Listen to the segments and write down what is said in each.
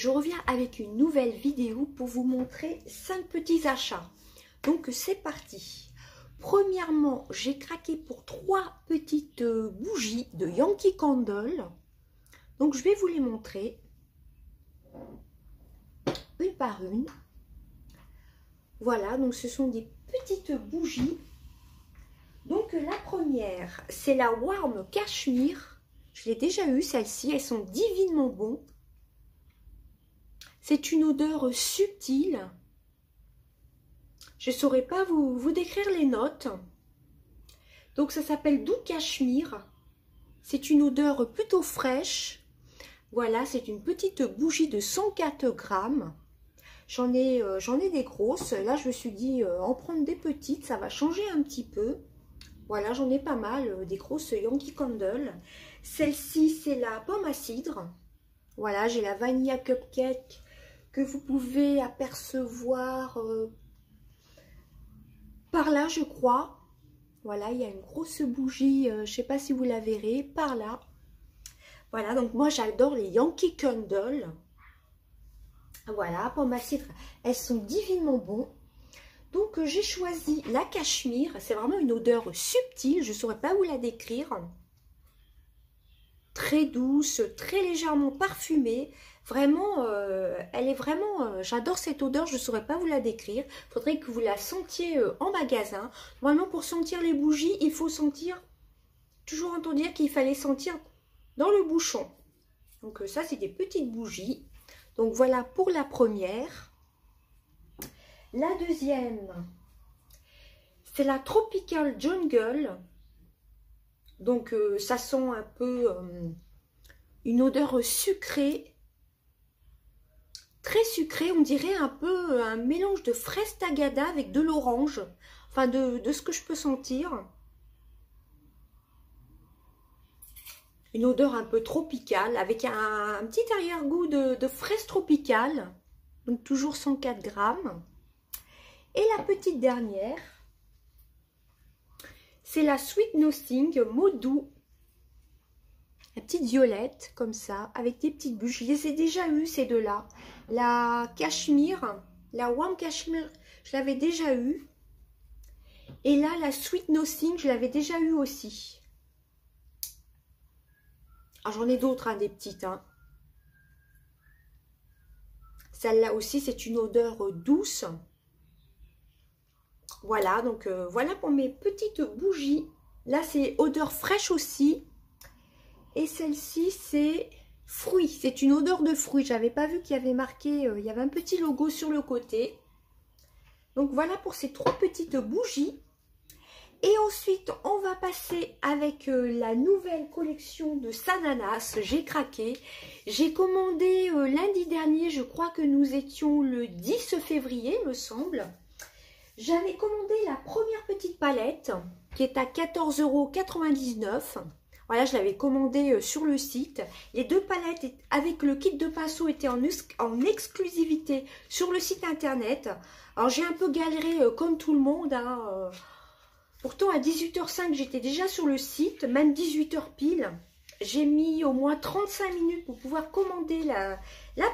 je reviens avec une nouvelle vidéo pour vous montrer 5 petits achats. Donc c'est parti. Premièrement, j'ai craqué pour 3 petites bougies de Yankee Candle. Donc je vais vous les montrer une par une. Voilà, donc ce sont des petites bougies. Donc la première, c'est la Warm Cashmere. Je l'ai déjà eue celle-ci, elles sont divinement bonnes. C'est une odeur subtile. Je ne saurais pas vous décrire les notes. Donc ça s'appelle Doux Cachemire. C'est une odeur plutôt fraîche. Voilà, c'est une petite bougie de 104 grammes. J'en ai des grosses. Là, je me suis dit en prendre des petites, ça va changer un petit peu. Voilà, j'en ai pas mal, des grosses Yankee Candle. Celle-ci, c'est la pomme à cidre. Voilà, j'ai la Vanilla Cupcake que vous pouvez apercevoir par là, je crois. Voilà, il y a une grosse bougie, je ne sais pas si vous la verrez, par là. Voilà, donc moi, j'adore les Yankee Candle. Voilà, pomme à cidre, elles sont divinement bonnes. Donc, j'ai choisi la cachemire. C'est vraiment une odeur subtile. Je ne saurais pas vous la décrire. Très douce, très légèrement parfumée. Vraiment, elle est vraiment... j'adore cette odeur. Je ne saurais pas vous la décrire. Il faudrait que vous la sentiez en magasin. Normalement, pour sentir les bougies, il faut sentir... Toujours entendu dire qu'il fallait sentir dans le bouchon. Donc, ça, c'est des petites bougies. Donc, voilà pour la première. La deuxième, c'est la Tropical Jungle. Donc, ça sent un peu une odeur sucrée. Très sucrée, on dirait un peu un mélange de fraise tagada avec de l'orange. Enfin, de ce que je peux sentir. Une odeur un peu tropicale avec un petit arrière-goût de fraise tropicale. Donc, toujours 104 grammes. Et la petite dernière, c'est la Sweet Nothing Mot Doux. La petite violette, comme ça, avec des petites bougies. Je les ai déjà eues, ces deux-là. La Cachemire, la Warm Cashmere, je l'avais déjà eue. Et là, la Sweet Nothing, je l'avais déjà eue aussi. Alors, j'en ai d'autres, hein, des petites. Hein. Celle-là aussi, c'est une odeur douce. Voilà, donc voilà pour mes petites bougies. Là, c'est odeur fraîche aussi. Et celle-ci, c'est fruits. C'est une odeur de fruits. J'avais pas vu qu'il y avait marqué, il y avait un petit logo sur le côté. Donc voilà pour ces 3 petites bougies. Et ensuite, on va passer avec la nouvelle collection de Sananas. J'ai craqué. J'ai commandé lundi dernier, je crois que nous étions le 10 février, me semble. J'avais commandé la première petite palette qui est à 14,99 €. Voilà, je l'avais commandée sur le site. Les 2 palettes avec le kit de pinceau étaient en exclusivité sur le site internet. Alors, j'ai un peu galéré comme tout le monde. Hein. Pourtant, à 18h05, j'étais déjà sur le site, même 18h pile. J'ai mis au moins 35 minutes pour pouvoir commander la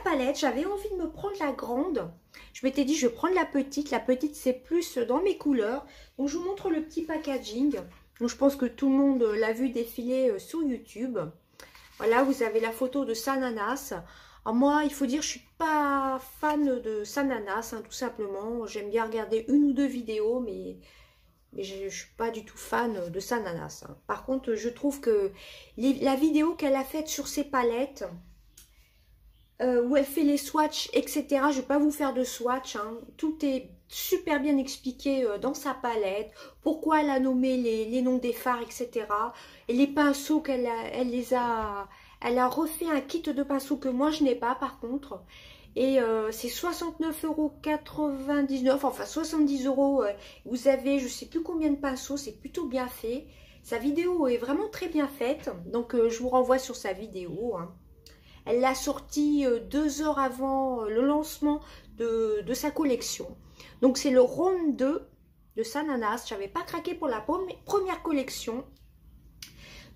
palette. J'avais envie de me prendre la grande. Je m'étais dit, je vais prendre la petite. La petite, c'est plus dans mes couleurs. Donc, je vous montre le petit packaging. Donc, je pense que tout le monde l'a vu défiler sur YouTube. Voilà, vous avez la photo de Sananas. Alors, moi, il faut dire, je ne suis pas fan de Sananas, hein, tout simplement. J'aime bien regarder 1 ou 2 vidéos, mais je ne suis pas du tout fan de Sananas. Hein. Par contre, je trouve que la vidéo qu'elle a faite sur ses palettes, où elle fait les swatchs, etc. Je ne vais pas vous faire de swatch. Hein. Tout est super bien expliqué dans sa palette. Pourquoi elle a nommé les noms des fards, etc. Et les pinceaux elle a refait un kit de pinceaux que moi je n'ai pas par contre. Et c'est 69,99 €, enfin 70 €. Vous avez je sais plus combien de pinceaux, c'est plutôt bien fait. Sa vidéo est vraiment très bien faite. Donc je vous renvoie sur sa vidéo. Hein. Elle l'a sorti 2 heures avant le lancement de sa collection. Donc c'est le round 2 de Sananas. Je n'avais pas craqué pour la première collection.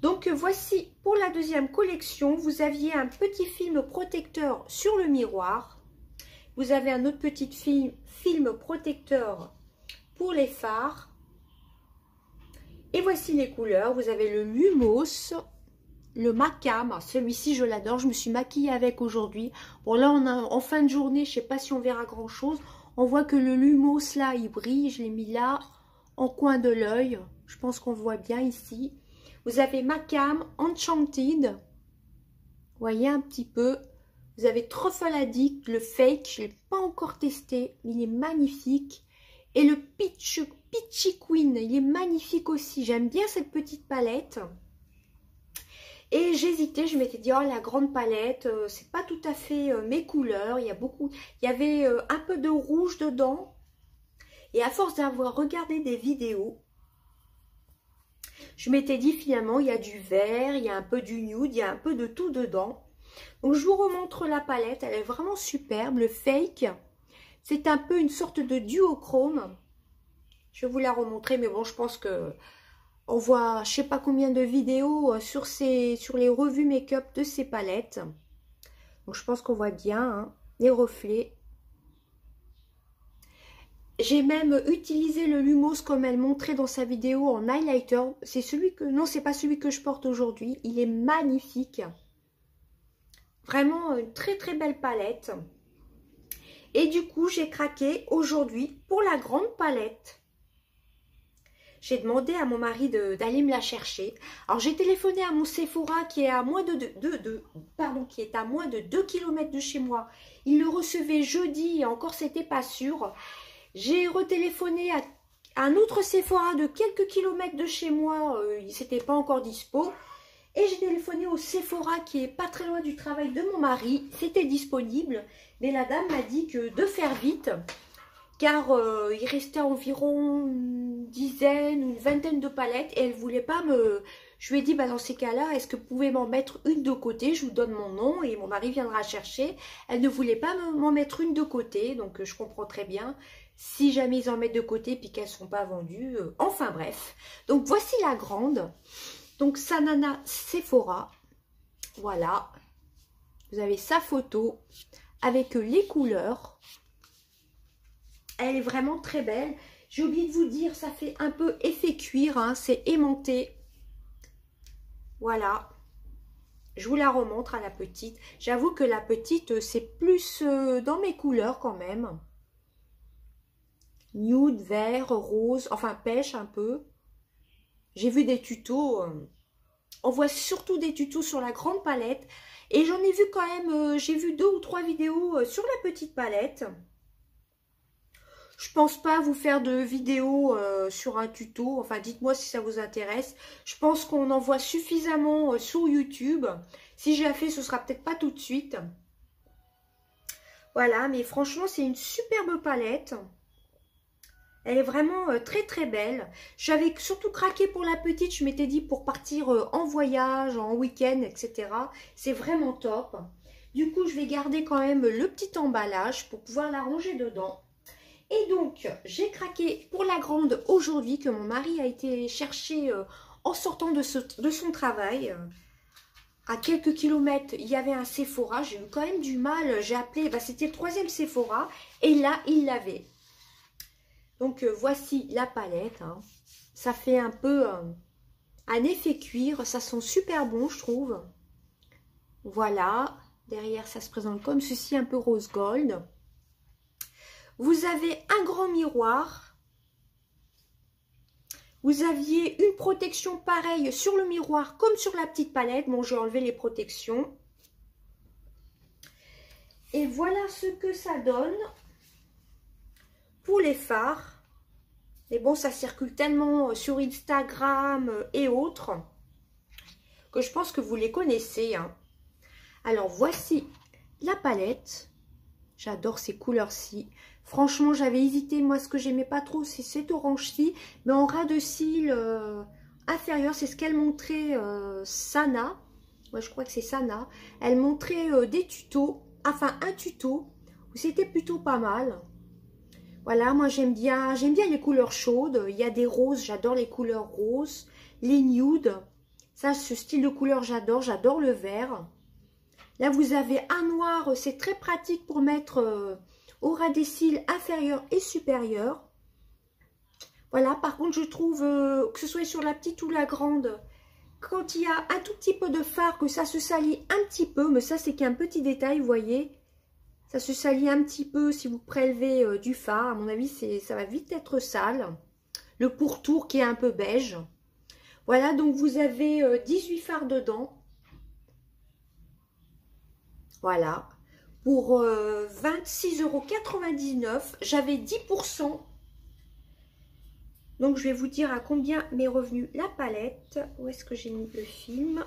Donc voici pour la deuxième collection, vous aviez un petit film protecteur sur le miroir. Vous avez un autre petit film protecteur pour les fards. Et voici les couleurs. Vous avez le Lumos, le Macam. Celui-ci, je l'adore. Je me suis maquillée avec aujourd'hui. Bon, là, on a en fin de journée, je ne sais pas si on verra grand-chose. On voit que le Lumos, là, il brille. Je l'ai mis là, en coin de l'œil. Je pense qu'on voit bien ici. Vous avez Macam, Enchanted. Vous voyez un petit peu. Vous avez Truffle Addict, le fake. Je ne l'ai pas encore testé. Il est magnifique. Et le Peachy Queen, il est magnifique aussi. J'aime bien cette petite palette. Et j'hésitais, je m'étais dit, oh la grande palette, c'est pas tout à fait mes couleurs. Il y avait un peu de rouge dedans. Et à force d'avoir regardé des vidéos, je m'étais dit finalement, il y a du vert, il y a un peu du nude, il y a un peu de tout dedans. Donc je vous remontre la palette, elle est vraiment superbe. Le fake, c'est un peu une sorte de duochrome. Je vais vous la remontrer, mais bon, je pense que on voit, je sais pas combien de vidéos sur les revues make-up de ces palettes. Donc je pense qu'on voit bien hein, les reflets. J'ai même utilisé le Lumos comme elle montrait dans sa vidéo en highlighter. C'est celui que, non, c'est pas celui que je porte aujourd'hui. Il est magnifique. Vraiment une très très belle palette. Et du coup, j'ai craqué aujourd'hui pour la grande palette. J'ai demandé à mon mari d'aller me la chercher. Alors, j'ai téléphoné à mon Sephora qui est à moins de 2 km de chez moi. Il le recevait jeudi et encore, c'était pas sûr. J'ai retéléphoné à un autre Sephora de quelques kilomètres de chez moi. C'était pas encore dispo. Et j'ai téléphoné au Sephora qui est pas très loin du travail de mon mari. C'était disponible. Mais la dame m'a dit que de faire vite. Car il restait environ une dizaine, une vingtaine de palettes. Et elle voulait pas me... Je lui ai dit, bah, dans ces cas-là, est-ce que vous pouvez m'en mettre une de côté? Je vous donne mon nom et mon mari viendra chercher. Elle ne voulait pas m'en mettre une de côté. Donc je comprends très bien. Si jamais ils en mettent de côté puis qu'elles ne sont pas vendues. Enfin bref. Donc voici la grande. Donc Sanana Sephora. Voilà. Vous avez sa photo avec les couleurs. Elle est vraiment très belle. J'ai oublié de vous dire, ça fait un peu effet cuir. Hein, c'est aimanté. Voilà. Je vous la remontre à la petite. J'avoue que la petite, c'est plus dans mes couleurs quand même. Nude, vert, rose, enfin pêche un peu. J'ai vu des tutos. On voit surtout des tutos sur la grande palette. Et j'en ai vu quand même, j'ai vu 2 ou 3 vidéos sur la petite palette. Je pense pas vous faire de vidéos sur un tuto. Enfin, dites-moi si ça vous intéresse. Je pense qu'on en voit suffisamment sur YouTube. Si je la fais, ce sera peut-être pas tout de suite. Voilà, mais franchement, c'est une superbe palette. Elle est vraiment très très belle. J'avais surtout craqué pour la petite. Je m'étais dit pour partir en voyage, en week-end, etc. C'est vraiment top. Du coup, je vais garder quand même le petit emballage pour pouvoir la ranger dedans. Et donc, j'ai craqué pour la grande aujourd'hui que mon mari a été chercher en sortant de son travail. À quelques kilomètres, il y avait un Sephora. J'ai eu quand même du mal. J'ai appelé, bah, c'était le 3e Sephora. Et là, il l'avait. Donc, voici la palette. Hein. Ça fait un peu un effet cuir. Ça sent super bon, je trouve. Voilà. Derrière, ça se présente comme ceci, un peu rose gold. Vous avez un grand miroir. Vous aviez une protection pareille sur le miroir comme sur la petite palette. Bon, j'ai enlevé les protections. Et voilà ce que ça donne pour les fards. Mais bon, ça circule tellement sur Instagram et autres que je pense que vous les connaissez. Hein. Alors, voici la palette. J'adore ces couleurs-ci. Franchement, j'avais hésité. Moi, ce que j'aimais pas trop, c'est cet orange-ci. Mais en ras de cils inférieur, c'est ce qu'elle montrait Sana. Ouais, je crois que c'est Sana. Elle montrait des tutos. Enfin, un tuto où c'était plutôt pas mal. Voilà, moi, j'aime bien les couleurs chaudes. Il y a des roses. J'adore les couleurs roses. Les nudes. Ça, ce style de couleur, j'adore le vert. Là, vous avez un noir, c'est très pratique pour mettre au ras des cils inférieur et supérieur. Voilà, par contre, je trouve, que ce soit sur la petite ou la grande, quand il y a un tout petit peu de fard, que ça se salit un petit peu, mais ça, c'est qu'un petit détail, vous voyez. Ça se salit un petit peu si vous prélevez du fard. À mon avis, ça va vite être sale. Le pourtour qui est un peu beige. Voilà, donc vous avez 18 fards dedans. Voilà. Pour 26,99 €, j'avais 10%. Donc, je vais vous dire à combien m'est revenu la palette. Où est-ce que j'ai mis le film?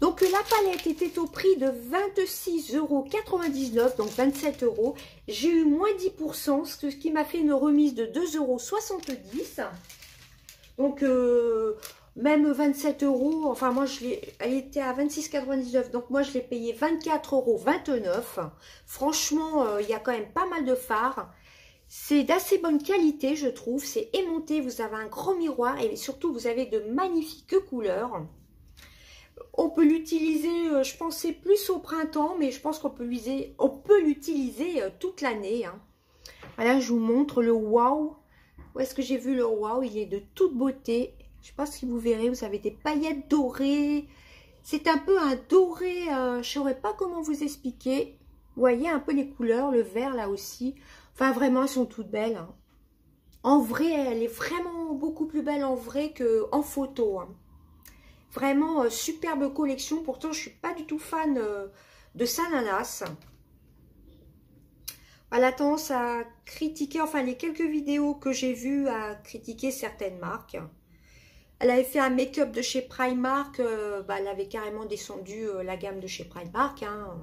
Donc, la palette était au prix de 26,99 €, donc 27 €. J'ai eu moins 10%, ce qui m'a fait une remise de 2,70 €. Donc, même 27 €, enfin, moi, elle était à 26,99 €, donc moi, je l'ai payé 24,29 €. Franchement, il y a quand même pas mal de fards. C'est d'assez bonne qualité, je trouve. C'est aimanté, vous avez un grand miroir et surtout, vous avez de magnifiques couleurs. On peut l'utiliser, je pensais plus au printemps, mais je pense qu'on peut l'utiliser toute l'année. Hein. Voilà, je vous montre le wow. Où est-ce que j'ai vu le wow? Il est de toute beauté. Je ne sais pas si vous verrez, vous avez des paillettes dorées. C'est un peu un doré, je ne saurais pas comment vous expliquer. Vous voyez un peu les couleurs, le vert là aussi. Enfin, vraiment, elles sont toutes belles. Hein. En vrai, elle est vraiment beaucoup plus belle en vrai qu'en photo. Hein. Vraiment, superbe collection. Pourtant, je ne suis pas du tout fan de Sananas. Elle a tendance à critiquer, enfin, les quelques vidéos que j'ai vues, à critiquer certaines marques. Elle avait fait un make-up de chez Primark. Elle avait carrément descendu la gamme de chez Primark. Hein.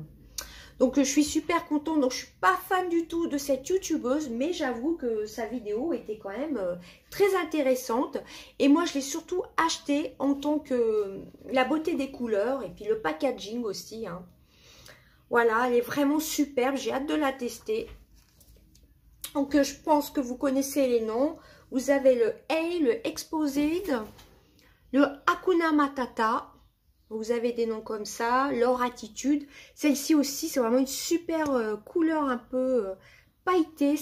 Donc, je suis super contente. Donc, je ne suis pas fan du tout de cette youtubeuse. Mais j'avoue que sa vidéo était quand même très intéressante. Et moi, je l'ai surtout achetée en tant que la beauté des couleurs. Et puis, le packaging aussi. Hein. Voilà, elle est vraiment superbe. J'ai hâte de la tester. Donc, je pense que vous connaissez les noms. Vous avez le A, le Exposed, le Hakuna Matata. Vous avez des noms comme ça, leur attitude. Celle-ci aussi, c'est vraiment une super couleur un peu pailletée.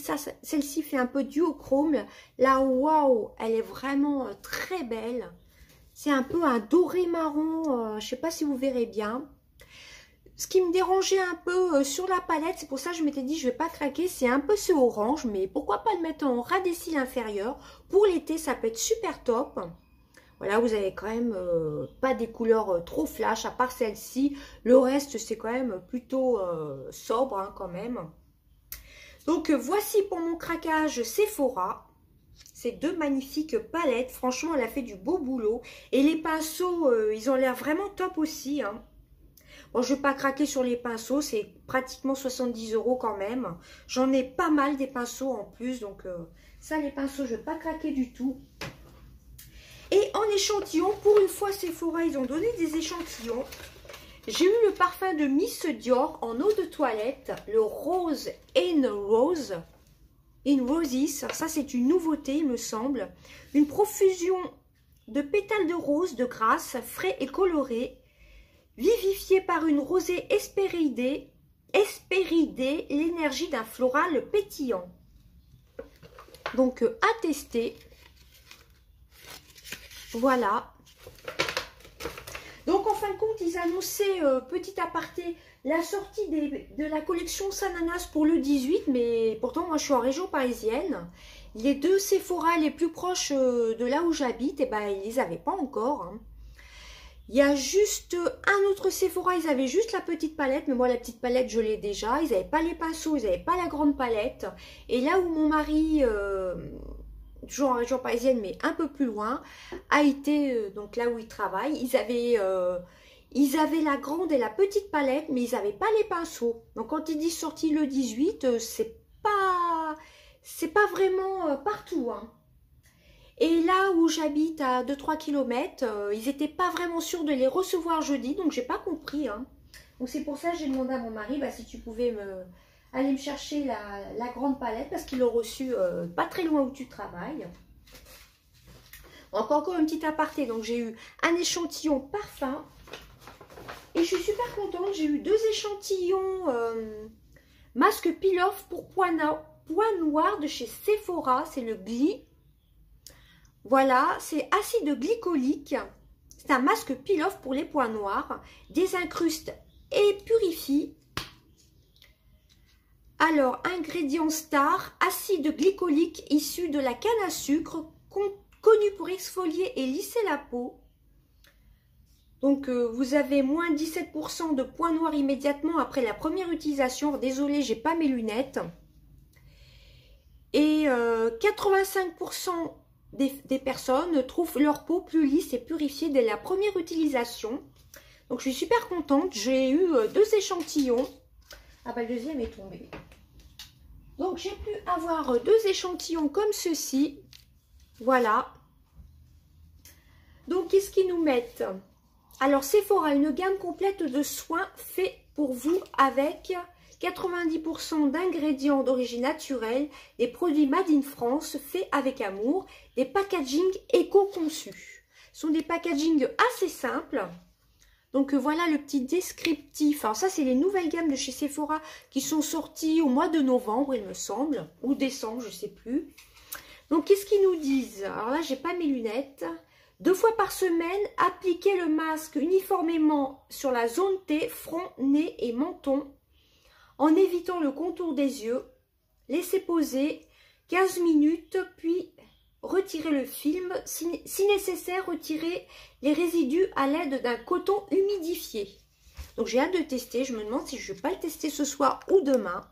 Celle-ci fait un peu duochrome. La wow, elle est vraiment très belle. C'est un peu un doré marron. Je ne sais pas si vous verrez bien. Ce qui me dérangeait un peu sur la palette, c'est pour ça que je m'étais dit je ne vais pas craquer. C'est un peu ce orange, mais pourquoi pas le mettre en ras des cils inférieur. Pour l'été, ça peut être super top. Voilà, vous avez quand même pas des couleurs trop flash, à part celle-ci. Le reste, c'est quand même plutôt sobre hein, quand même. Donc, voici pour mon craquage Sephora. Ces deux magnifiques palettes. Franchement, elle a fait du beau boulot. Et les pinceaux, ils ont l'air vraiment top aussi. Hein. Bon, je ne vais pas craquer sur les pinceaux. C'est pratiquement 70 € quand même. J'en ai pas mal des pinceaux en plus. Donc, ça, les pinceaux, je ne vais pas craquer du tout. Et en échantillon, pour une fois Sephora, ils ont donné des échantillons. J'ai eu le parfum de Miss Dior en eau de toilette, le Rose in Roses. Ça, c'est une nouveauté, il me semble. Une profusion de pétales de rose de grâce, frais et colorés, vivifié par une rosée hespéridée, l'énergie d'un floral pétillant. Donc, à tester. Voilà. Donc, en fin de compte, ils annonçaient, petit aparté, la sortie de la collection Sananas pour le 18. Mais pourtant, moi, je suis en région parisienne. Les deux Sephora les plus proches de là où j'habite, eh ben, ils les avaient pas encore. Hein. Il y a juste un autre Sephora, ils avaient juste la petite palette. Mais moi, la petite palette, je l'ai déjà. Ils n'avaient pas les pinceaux, ils n'avaient pas la grande palette. Et là où mon mari... toujours en région parisienne, mais un peu plus loin, a été, donc là où ils travaillent, ils avaient la grande et la petite palette, mais ils n'avaient pas les pinceaux. Donc quand ils disent sorti le 18, c'est pas vraiment partout. Hein. Et là où j'habite à 2-3 km, ils n'étaient pas vraiment sûrs de les recevoir jeudi, donc j'ai pas compris. Hein. Donc c'est pour ça que j'ai demandé à mon mari, si tu pouvais aller me chercher la grande palette, parce qu'ils l'ont reçue pas très loin où tu travailles. Donc encore une petite aparté, donc j'ai eu un échantillon parfum. Et je suis super contente, j'ai eu 2 échantillons masque peel-off pour points noirs de chez Sephora, c'est le Glee. Voilà, c'est acide glycolique. C'est un masque peel-off pour les points noirs, désincruste et purifie. Alors, ingrédient star, acide glycolique issu de la canne à sucre, connu pour exfolier et lisser la peau. Donc, vous avez moins 17% de points noirs immédiatement après la première utilisation. Désolée, j'ai pas mes lunettes. Et 85% des personnes trouvent leur peau plus lisse et purifiée dès la première utilisation. Donc, je suis super contente. J'ai eu 2 échantillons. Ah bah, le deuxième est tombé. Donc, j'ai pu avoir 2 échantillons comme ceci. Voilà. Donc, qu'est-ce qu'ils nous mettent? Alors, Sephora, une gamme complète de soins faits pour vous avec 90% d'ingrédients d'origine naturelle, des produits made in France faits avec amour, des packaging éco-conçus. Ce sont des packaging assez simples. Donc, voilà le petit descriptif. Alors, ça, c'est les nouvelles gammes de chez Sephora qui sont sorties au mois de novembre, il me semble, ou décembre, je ne sais plus. Donc, qu'est-ce qu'ils nous disent? Alors là, j'ai pas mes lunettes. 2 fois par semaine, appliquez le masque uniformément sur la zone T, front, nez et menton, en évitant le contour des yeux. Laissez poser 15 minutes, puis retirez le film. Si nécessaire, retirez les résidus à l'aide d'un coton humidifié. Donc, j'ai hâte de tester. Je me demande si je ne vais pas le tester ce soir ou demain.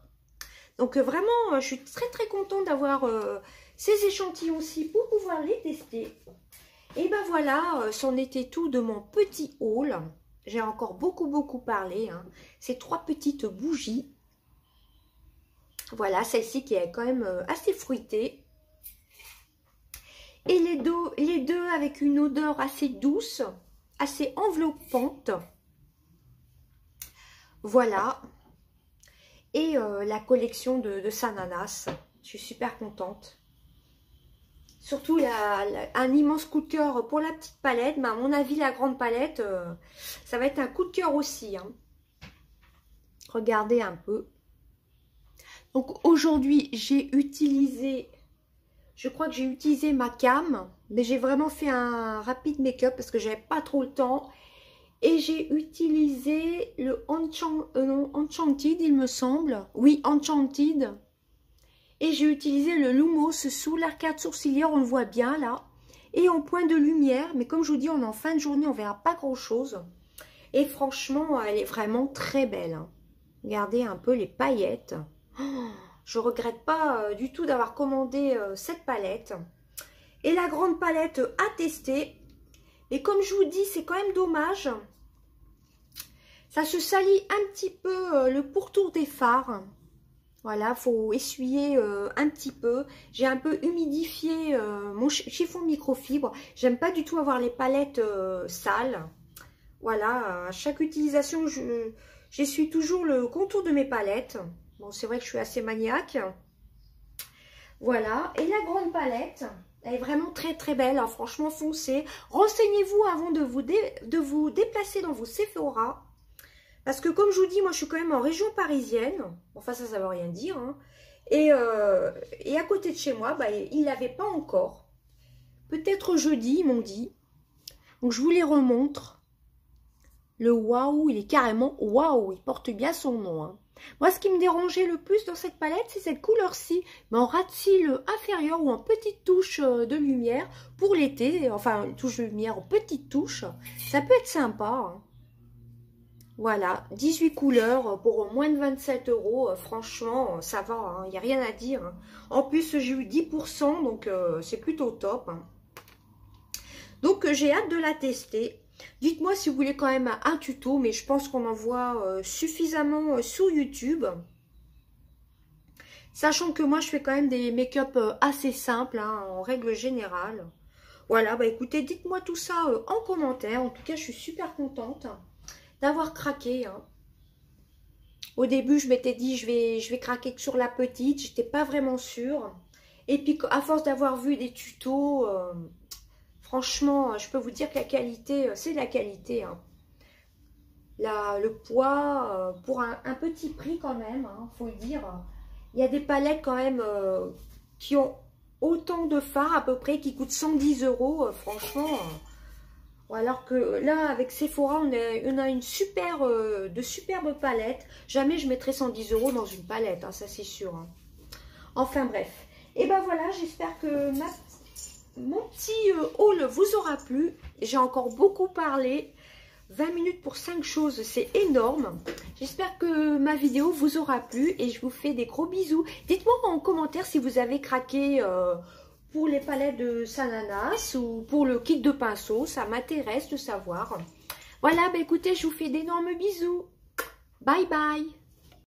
Donc, vraiment, je suis très, très contente d'avoir ces échantillons-ci pour pouvoir les tester. Et ben voilà, c'en était tout de mon petit haul. J'ai encore beaucoup parlé. Hein. Ces 3 petites bougies. Voilà, celle-ci qui est quand même assez fruitée. Et les deux avec une odeur assez douce, assez enveloppante. Voilà. Et la collection de Sananas. Je suis super contente. Surtout un immense coup de cœur pour la petite palette. Mais à mon avis, la grande palette, ça va être un coup de cœur aussi. Hein. Regardez un peu. Donc aujourd'hui, j'ai utilisé, je crois que j'ai utilisé ma cam. Mais j'ai vraiment fait un rapide make-up parce que j'avais pas trop le temps. Et j'ai utilisé le Enchanted, il me semble. Oui, Enchanted. Et j'ai utilisé le Lumos sous l'arcade sourcilière, on le voit bien là. Et en point de lumière, mais comme je vous dis, on est en fin de journée, on verra pas grand chose. Et franchement, elle est vraiment très belle. Hein. Regardez un peu les paillettes. Oh, je regrette pas du tout d'avoir commandé cette palette. Et la grande palette à tester. Et comme je vous dis, c'est quand même dommage. Ça se salit un petit peu le pourtour des fards. Voilà, il faut essuyer un petit peu. J'ai un peu humidifié mon chiffon microfibre. J'aime pas du tout avoir les palettes sales. Voilà, à chaque utilisation, j'essuie toujours le contour de mes palettes. Bon, c'est vrai que je suis assez maniaque. Voilà, et la grande palette, elle est vraiment très belle. Alors, franchement, foncez. Renseignez-vous avant de vous déplacer dans vos Sephora. Parce que comme je vous dis, moi je suis quand même en région parisienne. Enfin ça veut rien dire. Hein. Et à côté de chez moi, bah, ils ne l'avaient pas encore. Peut-être jeudi, ils m'ont dit. Donc je vous les remontre. Le waouh, il est carrément waouh. Il porte bien son nom. Hein. Moi ce qui me dérangeait le plus dans cette palette, c'est cette couleur-ci. Mais en ras de cils inférieur ou en petite touche de lumière pour l'été. Enfin une touche de lumière en petite touche. Ça peut être sympa. Hein. Voilà, 18 couleurs pour moins de 27 €. Franchement, ça va, il n'y a rien à dire. Hein. En plus, j'ai eu 10%, donc c'est plutôt top. Hein. Donc, j'ai hâte de la tester. Dites-moi si vous voulez quand même un tuto, mais je pense qu'on en voit suffisamment sur YouTube. Sachant que moi, je fais quand même des make-up assez simples, hein, en règle générale. Voilà, bah écoutez, dites-moi tout ça en commentaire. En tout cas, je suis super contente d'avoir craqué. Hein. Au début, je m'étais dit, je vais craquer que sur la petite. J'étais pas vraiment sûre. Et puis, à force d'avoir vu des tutos, Franchement, je peux vous dire que la qualité, c'est de la qualité. Hein. Le poids, pour un petit prix quand même, hein, faut le dire. Il y a des palettes quand même qui ont autant de fards à peu près, qui coûtent 110 €. Franchement, alors que là, avec Sephora, on a une de superbes palettes. Jamais je mettrai 110 € dans une palette, hein, ça c'est sûr. Hein. Enfin bref. Et ben voilà, j'espère que mon petit haul vous aura plu. J'ai encore beaucoup parlé. 20 minutes pour 5 choses, c'est énorme. J'espère que ma vidéo vous aura plu et je vous fais des gros bisous. Dites-moi en commentaire si vous avez craqué pour les palettes de Sananas ou pour le kit de pinceau. Ça m'intéresse de savoir. Voilà, bah écoutez, je vous fais d'énormes bisous. Bye bye.